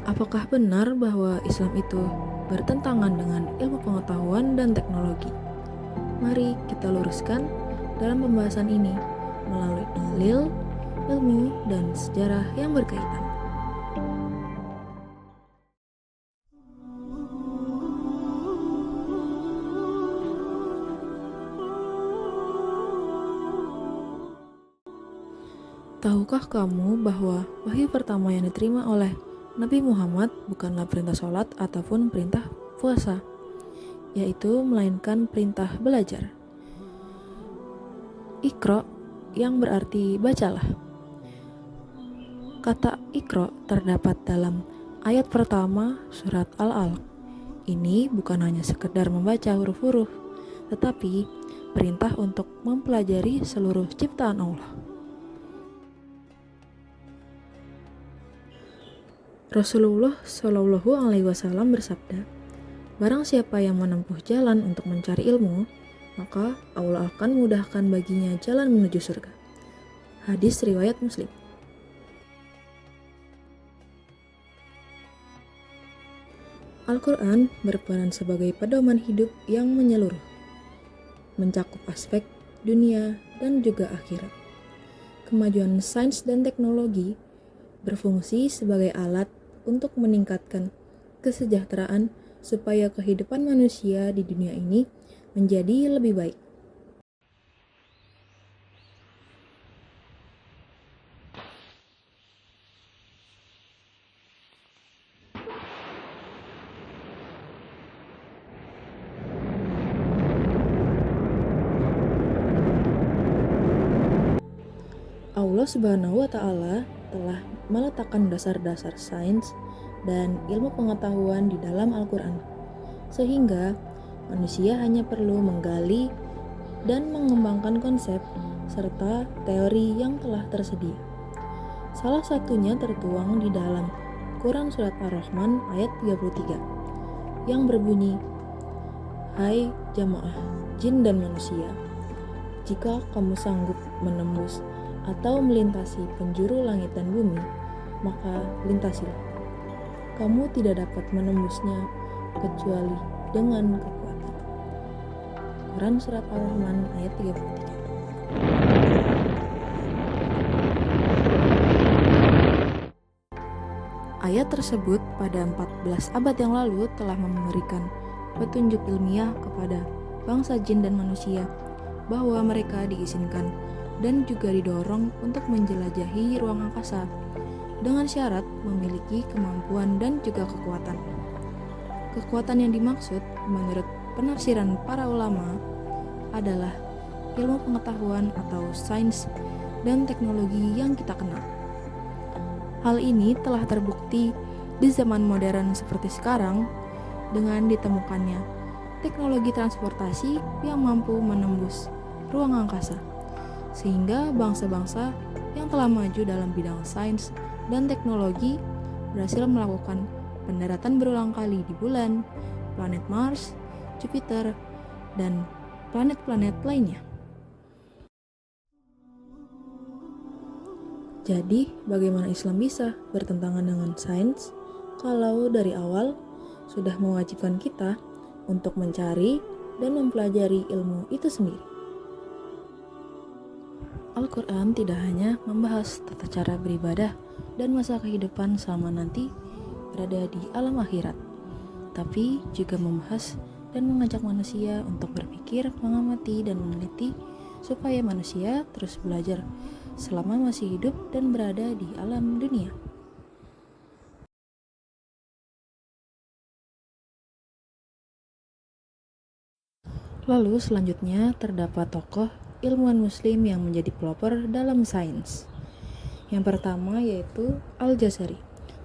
Apakah benar bahwa Islam itu bertentangan dengan ilmu pengetahuan dan teknologi? Mari kita luruskan dalam pembahasan ini melalui dalil, ilmu, dan sejarah yang berkaitan. Tahukah kamu bahwa wahyu pertama yang diterima oleh Nabi Muhammad bukanlah perintah sholat ataupun perintah puasa, yaitu melainkan perintah belajar. Iqra yang berarti bacalah. Kata Iqra terdapat dalam ayat pertama surat Al-Alaq. Ini bukan hanya sekedar membaca huruf-huruf, tetapi perintah untuk mempelajari seluruh ciptaan Allah. Rasulullah Shallallahu Alaihi Wasallam bersabda, "Barang siapa yang menempuh jalan untuk mencari ilmu, maka Allah akan mudahkan baginya jalan menuju surga." Hadis riwayat Muslim. Al-Quran berperan sebagai pedoman hidup yang menyeluruh, mencakup aspek dunia dan juga akhirat. Kemajuan sains dan teknologi berfungsi sebagai alat untuk meningkatkan kesejahteraan supaya kehidupan manusia di dunia ini menjadi lebih baik. Allah Subhanahu wa Ta'ala telah meletakkan dasar-dasar sains dan ilmu pengetahuan di dalam Al-Quran, sehingga manusia hanya perlu menggali dan mengembangkan konsep serta teori yang telah tersedia. Salah satunya tertuang di dalam Quran Surat Ar-Rahman ayat 33 yang berbunyi, "Hai jamaah jin dan manusia, jika kamu sanggup menembus atau melintasi penjuru langit dan bumi, maka lintasilah. Kamu tidak dapat menembusnya kecuali dengan kekuatan." Quran Surat Ar-Rahman ayat 33. Ayat tersebut pada 14 abad yang lalu telah memberikan petunjuk ilmiah kepada bangsa jin dan manusia bahwa mereka diizinkan dan juga didorong untuk menjelajahi ruang angkasa dengan syarat memiliki kemampuan dan juga kekuatan. Kekuatan yang dimaksud menurut penafsiran para ulama adalah ilmu pengetahuan atau sains dan teknologi yang kita kenal. Hal ini telah terbukti di zaman modern seperti sekarang dengan ditemukannya teknologi transportasi yang mampu menembus ruang angkasa, sehingga bangsa-bangsa yang telah maju dalam bidang sains dan teknologi berhasil melakukan pendaratan berulang kali di bulan, planet Mars, Jupiter, dan planet-planet lainnya. Jadi, bagaimana Islam bisa bertentangan dengan sains kalau dari awal sudah mewajibkan kita untuk mencari dan mempelajari ilmu itu sendiri? Al-Quran tidak hanya membahas tata cara beribadah dan masa kehidupan selama nanti berada di alam akhirat, tapi juga membahas dan mengajak manusia untuk berpikir, mengamati, dan meneliti supaya manusia terus belajar selama masih hidup dan berada di alam dunia. Lalu selanjutnya terdapat tokoh ilmuwan muslim yang menjadi pelopor dalam sains. Yang pertama yaitu Al-Jazari,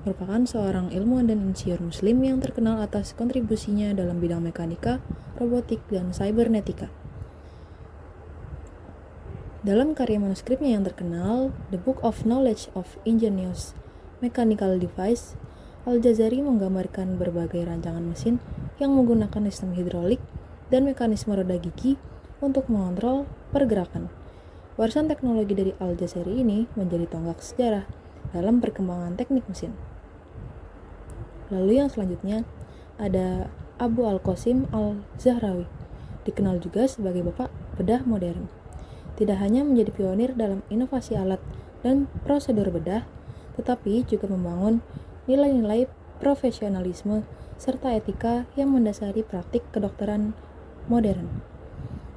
merupakan seorang ilmuwan dan insinyur muslim yang terkenal atas kontribusinya dalam bidang mekanika, robotik, dan cybernetika. Dalam karya manuskripnya yang terkenal, The Book of Knowledge of Ingenious Mechanical Device, Al-Jazari menggambarkan berbagai rancangan mesin yang menggunakan sistem hidrolik dan mekanisme roda gigi untuk mengontrol pergerakan. Warisan teknologi dari Al-Jazari ini menjadi tonggak sejarah dalam perkembangan teknik mesin. Lalu yang selanjutnya ada Abu Al-Qasim Al-Zahrawi, dikenal juga sebagai Bapak Bedah Modern. Tidak hanya menjadi pionir dalam inovasi alat dan prosedur bedah, tetapi juga membangun nilai-nilai profesionalisme serta etika yang mendasari praktik kedokteran modern.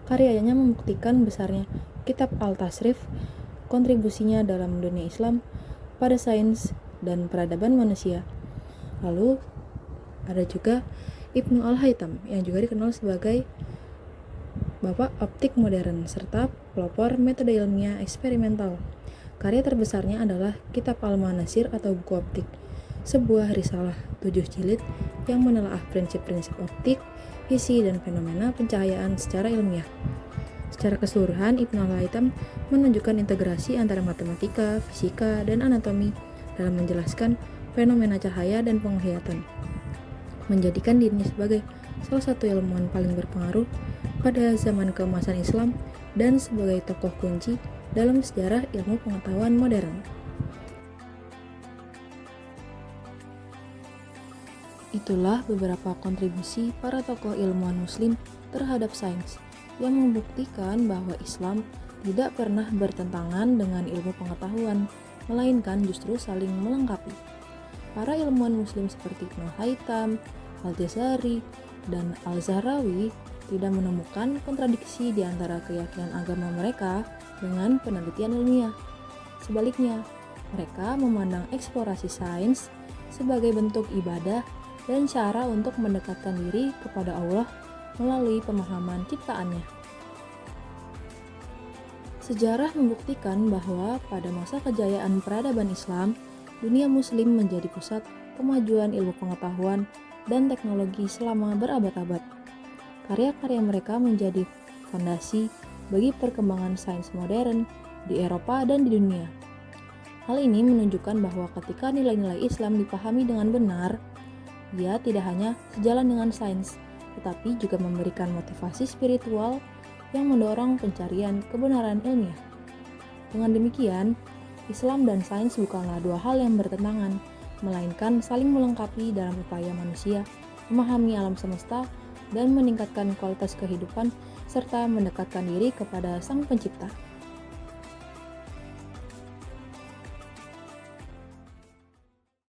Karyanya membuktikan besarnya Kitab Al-Tasrif, kontribusinya dalam dunia Islam pada sains dan peradaban manusia. Lalu ada juga Ibnu Al-Haytham yang juga dikenal sebagai Bapak Optik Modern serta pelopor metode ilmiah eksperimental. Karya terbesarnya adalah Kitab Al-Manasir atau buku optik, sebuah risalah 7 jilid yang menelaah prinsip-prinsip optik, isi dan fenomena pencahayaan secara ilmiah. Secara keseluruhan, Ibnu Al-Haytham menunjukkan integrasi antara matematika, fisika, dan anatomi dalam menjelaskan fenomena cahaya dan penglihatan, menjadikan dirinya sebagai salah satu ilmuwan paling berpengaruh pada zaman keemasan Islam dan sebagai tokoh kunci dalam sejarah ilmu pengetahuan modern. Itulah beberapa kontribusi para tokoh ilmuwan muslim terhadap sains yang membuktikan bahwa Islam tidak pernah bertentangan dengan ilmu pengetahuan, melainkan justru saling melengkapi. Para ilmuwan muslim seperti Ibnu Haytham, Al-Jazari, dan Al-Zahrawi tidak menemukan kontradiksi di antara keyakinan agama mereka dengan penelitian ilmiah. Sebaliknya, mereka memandang eksplorasi sains sebagai bentuk ibadah dan cara untuk mendekatkan diri kepada Allah melalui pemahaman ciptaannya. Sejarah membuktikan bahwa pada masa kejayaan peradaban Islam, dunia muslim menjadi pusat kemajuan ilmu pengetahuan dan teknologi selama berabad-abad. Karya-karya mereka menjadi fondasi bagi perkembangan sains modern di Eropa dan di dunia. Hal ini menunjukkan bahwa ketika nilai-nilai Islam dipahami dengan benar, ia tidak hanya sejalan dengan sains, tetapi juga memberikan motivasi spiritual yang mendorong pencarian kebenaran ilmiah. Dengan demikian, Islam dan sains bukanlah dua hal yang bertentangan, melainkan saling melengkapi dalam upaya manusia memahami alam semesta dan meningkatkan kualitas kehidupan serta mendekatkan diri kepada Sang Pencipta.